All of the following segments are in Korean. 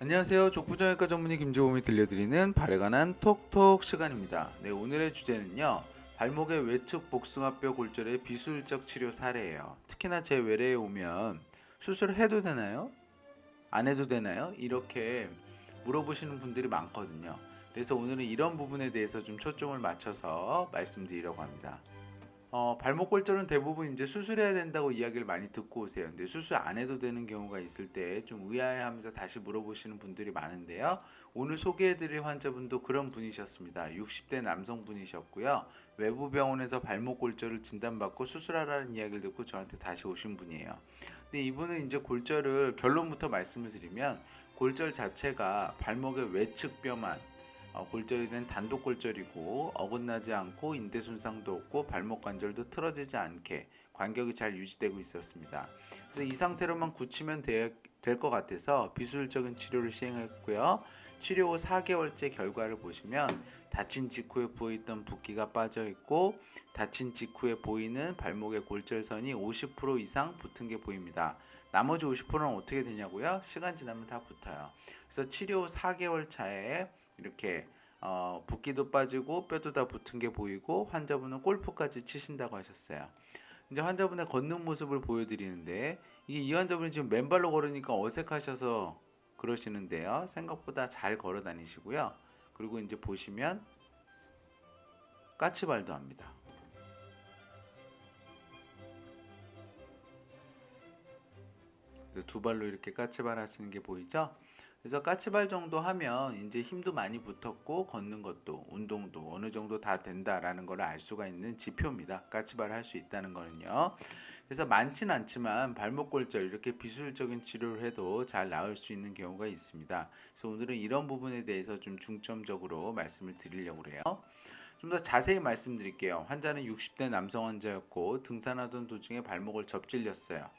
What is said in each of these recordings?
안녕하세요. 족부정외과 전문의 김재범이 들려드리는 발에 관한 톡톡 시간입니다. 네, 오늘의 주제는요. 발목의 외측 복숭아뼈 골절의 비수술적 치료 사례예요. 특히나 제 외래에 오면 수술해도 되나요? 안 해도 되나요? 이렇게 물어보시는 분들이 많거든요. 그래서 오늘은 이런 부분에 대해서 좀 초점을 맞춰서 말씀드리려고 합니다. 발목 골절은 대부분 이제 수술해야 된다고 이야기를 많이 듣고 오세요. 근데 수술 안 해도 되는 경우가 있을 때 좀 의아해하면서 다시 물어보시는 분들이 많은데요. 오늘 소개해드릴 환자분도 그런 분이셨습니다. 60대 남성분이셨고요. 외부 병원에서 발목 골절을 진단받고 수술하라는 이야기를 듣고 저한테 다시 오신 분이에요. 근데 이분은 이제 골절을 결론부터 말씀을 드리면 골절 자체가 발목의 외측 뼈만 골절이 된 단독골절이고 어긋나지 않고 인대 손상도 없고 발목 관절도 틀어지지 않게 간격이 잘 유지되고 있었습니다. 그래서 이 상태로만 굳히면 될 것 같아서 비수술적인 치료를 시행했고요. 치료 후 4개월째 결과를 보시면 다친 직후에 부어있던 붓기가 빠져있고 다친 직후에 보이는 발목의 골절선이 50% 이상 붙은 게 보입니다. 나머지 50%는 어떻게 되냐고요? 시간 지나면 다 붙어요. 그래서 치료 후 4개월 차에 이렇게 붓기도 빠지고 뼈도 다 붙은 게 보이고 환자분은 골프까지 치신다고 하셨어요. 이제 환자분의 걷는 모습을 보여드리는데 이 환자분이 지금 맨발로 걸으니까 어색하셔서 그러시는데요. 생각보다 잘 걸어 다니시고요. 그리고 이제 보시면 까치발도 합니다. 두 발로 이렇게 까치발 하시는 게 보이죠? 그래서 까치발 정도 하면 이제 힘도 많이 붙었고 걷는 것도 운동도 어느 정도 다 된다라는 걸 알 수가 있는 지표입니다. 까치발 할 수 있다는 거는요. 그래서 많진 않지만 발목 골절 이렇게 비수술적인 치료를 해도 잘 나을 수 있는 경우가 있습니다. 그래서 오늘은 이런 부분에 대해서 좀 중점적으로 말씀을 드리려고 해요. 좀 더 자세히 말씀드릴게요. 환자는 60대 남성 환자였고 등산하던 도중에 발목을 접질렸어요.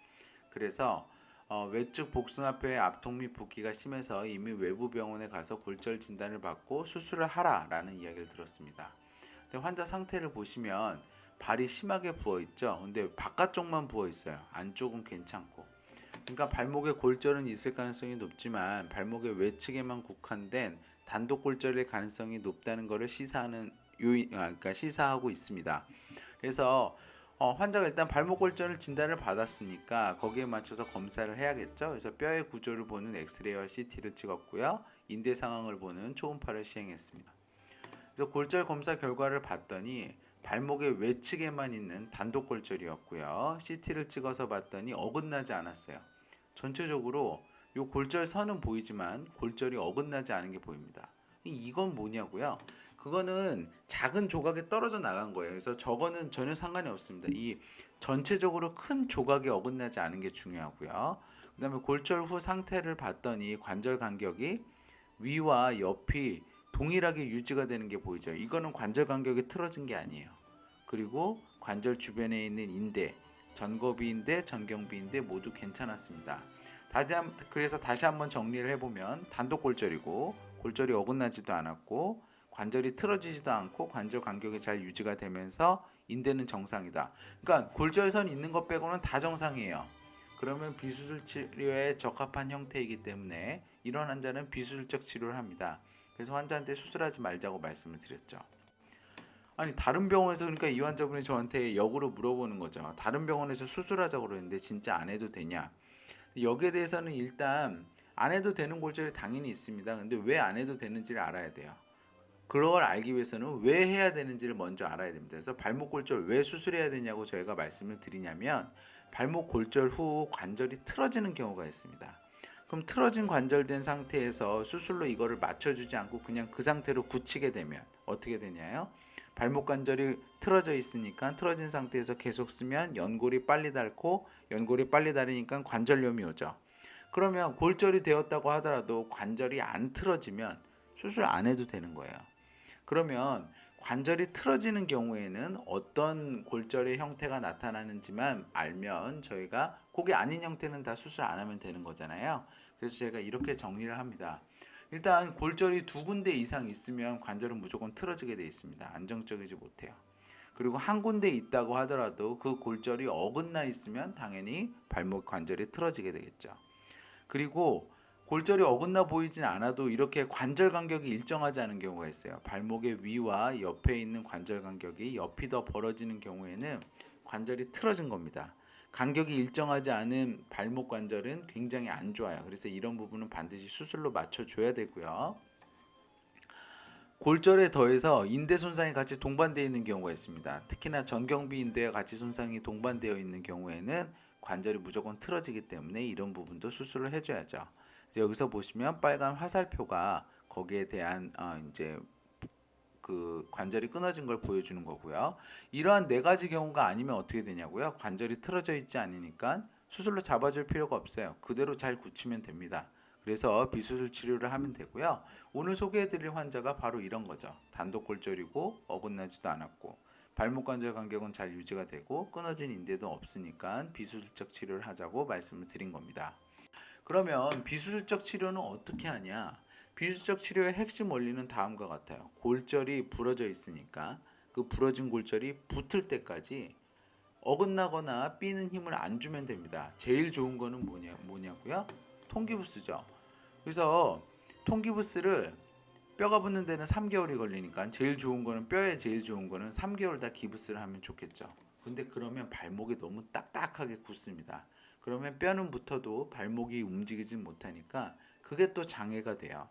그래서 외측 복숭아뼈의 압통 및 붓기가 심해서 이미 외부 병원에 가서 골절 진단을 받고 수술을 하라라는 이야기를 들었습니다. 근데 환자 상태를 보시면 발이 심하게 부어 있죠. 근데 바깥쪽만 부어 있어요. 안쪽은 괜찮고. 그러니까 발목에 골절은 있을 가능성이 높지만 발목의 외측에만 국한된 단독 골절일 가능성이 높다는 것을 그러니까 시사하고 있습니다. 그래서 환자가 일단 발목 골절을 진단을 받았으니까 거기에 맞춰서 검사를 해야겠죠. 그래서 뼈의 구조를 보는 엑스레이와 CT를 찍었고요. 인대 상황을 보는 초음파를 시행했습니다. 그래서 골절 검사 결과를 봤더니 발목의 외측에만 있는 단독 골절이었고요. CT를 찍어서 봤더니 어긋나지 않았어요. 전체적으로 이 골절선은 보이지만 골절이 어긋나지 않은 게 보입니다. 이건 뭐냐고요? 그거는 작은 조각이 떨어져 나간 거예요. 그래서 저거는 전혀 상관이 없습니다. 이 전체적으로 큰 조각이 어긋나지 않은 게 중요하고요. 그 다음에 골절 후 상태를 봤더니 관절 간격이 위와 옆이 동일하게 유지가 되는 게 보이죠. 이거는 관절 간격이 틀어진 게 아니에요. 그리고 관절 주변에 있는 인대, 전거비인대, 전경비인대 모두 괜찮았습니다. 그래서 다시 한번 정리를 해보면 단독 골절이고 골절이 어긋나지도 않았고 관절이 틀어지지도 않고 관절 간격이 잘 유지가 되면서 인대는 정상이다. 그러니까 골절선 있는 것 빼고는 다 정상이에요. 그러면 비수술 치료에 적합한 형태이기 때문에 이런 환자는 비수술적 치료를 합니다. 그래서 환자한테 수술하지 말자고 말씀을 드렸죠. 아니 다른 병원에서 그러니까 이 환자분이 저한테 역으로 물어보는 거죠. 다른 병원에서 수술하자고 그러는데 진짜 안 해도 되냐? 여기에 대해서는 일단 안 해도 되는 골절이 당연히 있습니다. 근데 왜 안 해도 되는지를 알아야 돼요. 그걸 알기 위해서는 왜 해야 되는지를 먼저 알아야 됩니다. 그래서 발목 골절 왜 수술해야 되냐고 저희가 말씀을 드리냐면 발목 골절 후 관절이 틀어지는 경우가 있습니다. 그럼 틀어진 관절된 상태에서 수술로 이거를 맞춰주지 않고 그냥 그 상태로 굳히게 되면 어떻게 되냐요? 발목 관절이 틀어져 있으니까 틀어진 상태에서 계속 쓰면 연골이 빨리 닳고 연골이 빨리 닳으니까 관절염이 오죠. 그러면 골절이 되었다고 하더라도 관절이 안 틀어지면 수술 안 해도 되는 거예요. 그러면 관절이 틀어지는 경우에는 어떤 골절의 형태가 나타나는지만 알면 저희가 그게 아닌 형태는 다 수술 안 하면 되는 거잖아요. 그래서 제가 이렇게 정리를 합니다. 일단 골절이 두 군데 이상 있으면 관절은 무조건 틀어지게 되어 있습니다. 안정적이지 못해요. 그리고 한 군데 있다고 하더라도 그 골절이 어긋나 있으면 당연히 발목 관절이 틀어지게 되겠죠. 그리고 골절이 어긋나 보이진 않아도 이렇게 관절 간격이 일정하지 않은 경우가 있어요. 발목의 위와 옆에 있는 관절 간격이 옆이 더 벌어지는 경우에는 관절이 틀어진 겁니다. 간격이 일정하지 않은 발목 관절은 굉장히 안 좋아요. 그래서 이런 부분은 반드시 수술로 맞춰줘야 되고요. 골절에 더해서 인대 손상이 같이 동반되어 있는 경우가 있습니다. 특히나 전경비 인대와 같이 손상이 동반되어 있는 경우에는 관절이 무조건 틀어지기 때문에 이런 부분도 수술을 해줘야죠. 여기서 보시면 빨간 화살표가 거기에 대한 이제 그 관절이 끊어진 걸 보여주는 거고요. 이러한 네 가지 경우가 아니면 어떻게 되냐고요? 관절이 틀어져 있지 않으니까 수술로 잡아줄 필요가 없어요. 그대로 잘 굳히면 됩니다. 그래서 비수술 치료를 하면 되고요. 오늘 소개해드릴 환자가 바로 이런 거죠. 단독골절이고 어긋나지도 않았고 발목 관절 간격은 잘 유지가 되고 끊어진 인대도 없으니까 비수술적 치료를 하자고 말씀을 드린 겁니다. 그러면 비수술적 치료는 어떻게 하냐? 비수술적 치료의 핵심 원리는 다음과 같아요. 골절이 부러져 있으니까 그 부러진 골절이 붙을 때까지 어긋나거나 삐는 힘을 안 주면 됩니다. 제일 좋은 거는 뭐냐고요? 통기부스죠. 그래서 통기부스를 뼈가 붙는 데는 3개월이 걸리니까 제일 좋은 거는 뼈에 제일 좋은 거는 3개월 다 기부스를 하면 좋겠죠. 근데 그러면 발목이 너무 딱딱하게 굳습니다. 그러면 뼈는 붙어도 발목이 움직이지 못하니까 그게 또 장애가 돼요.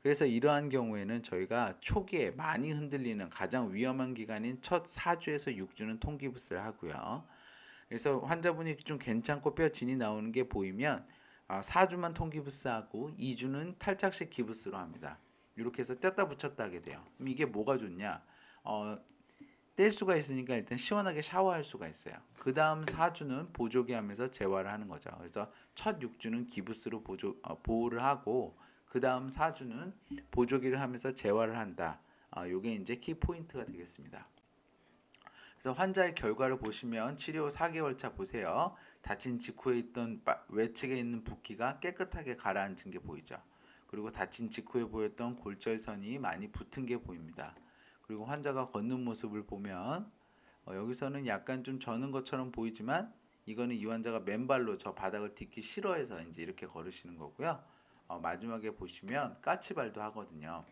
그래서 이러한 경우에는 저희가 초기에 많이 흔들리는 가장 위험한 기간인 첫 4주에서 6주는 통기부스를 하고요. 그래서 환자분이 좀 괜찮고 뼈 진이 나오는 게 보이면 4주만 통기부스하고 2주는 탈착식 기부스로 합니다. 이렇게 해서 뗐다 붙였다 하게 돼요. 그럼 이게 뭐가 좋냐? 뗄 수가 있으니까 일단 시원하게 샤워할 수가 있어요. 그 다음 4주는 보조기 하면서 재활을 하는 거죠. 그래서 첫 6주는 기부스로 보호를 하고 그 다음 4주는 보조기를 하면서 재활을 한다. 요게 이제 키포인트가 되겠습니다. 그래서 환자의 결과를 보시면 치료 4개월 차 보세요. 다친 직후에 있던 외측에 있는 붓기가 깨끗하게 가라앉은 게 보이죠. 그리고 다친 직후에 보였던 골절선이 많이 붙은 게 보입니다. 그리고 환자가 걷는 모습을 보면 여기서는 약간 좀 저는 것처럼 보이지만 이거는 이 환자가 맨발로 저 바닥을 딛기 싫어해서 이제 이렇게 걸으시는 거고요. 마지막에 보시면 까치발도 하거든요.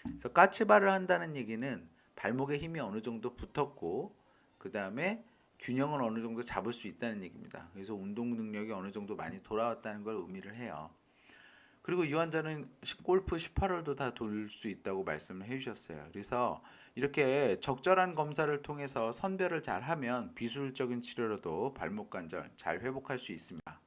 그래서 까치발을 한다는 얘기는 발목에 힘이 어느 정도 붙었고 그 다음에 균형을 어느 정도 잡을 수 있다는 얘기입니다. 그래서 운동 능력이 어느 정도 많이 돌아왔다는 걸 의미를 해요. 그리고 이 환자는 골프 18홀도 다 돌 수 있다고 말씀을 해주셨어요. 그래서 이렇게 적절한 검사를 통해서 선별을 잘 하면 비수술적인 치료로도 발목 관절 잘 회복할 수 있습니다.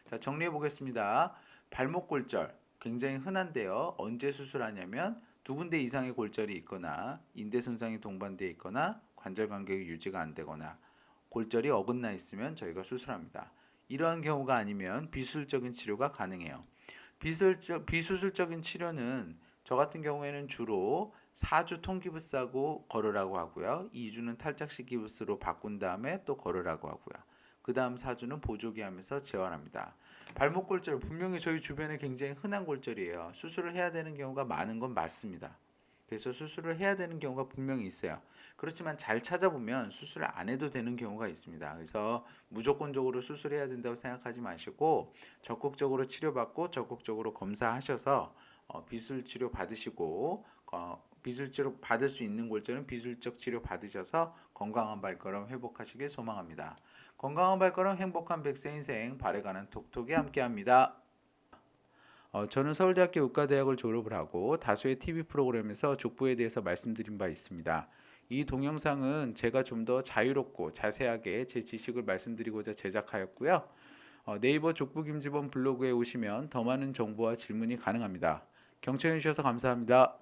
자, 정리해 보겠습니다. 발목 골절 굉장히 흔한데요. 언제 수술하냐면 두 군데 이상의 골절이 있거나 인대 손상이 동반되어 있거나 관절 간격이 유지가 안 되거나 골절이 어긋나 있으면 저희가 수술합니다. 이러한 경우가 아니면 비수술적인 치료가 가능해요. 비수술적인 치료는 저 같은 경우에는 주로 4주 통기부스하고 걸으라고 하고요. 2주는 탈착식 기부스로 바꾼 다음에 또 걸으라고 하고요. 그 다음 4주는 보조기 하면서 재활합니다. 발목 골절 분명히 저희 주변에 굉장히 흔한 골절이에요. 수술을 해야 되는 경우가 많은 건 맞습니다. 그래서 수술을 해야 되는 경우가 분명히 있어요. 그렇지만 잘 찾아보면 수술을 안 해도 되는 경우가 있습니다. 그래서 무조건적으로 수술해야 된다고 생각하지 마시고 적극적으로 치료받고 적극적으로 검사하셔서 비술 치료 받으시고 비술 치료 받을 수 있는 골절은 비술적 치료 받으셔서 건강한 발걸음 회복하시길 소망합니다. 건강한 발걸음 행복한 100세 인생 발에가는 톡톡이 함께합니다. 저는 서울대학교 의과대학을 졸업을 하고 다수의 TV 프로그램에서 족부에 대해서 말씀드린 바 있습니다. 이 동영상은 제가 좀 더 자유롭고 자세하게 제 지식을 말씀드리고자 제작하였고요. 네이버 족부 김지범 블로그에 오시면 더 많은 정보와 질문이 가능합니다. 경청해 주셔서 감사합니다.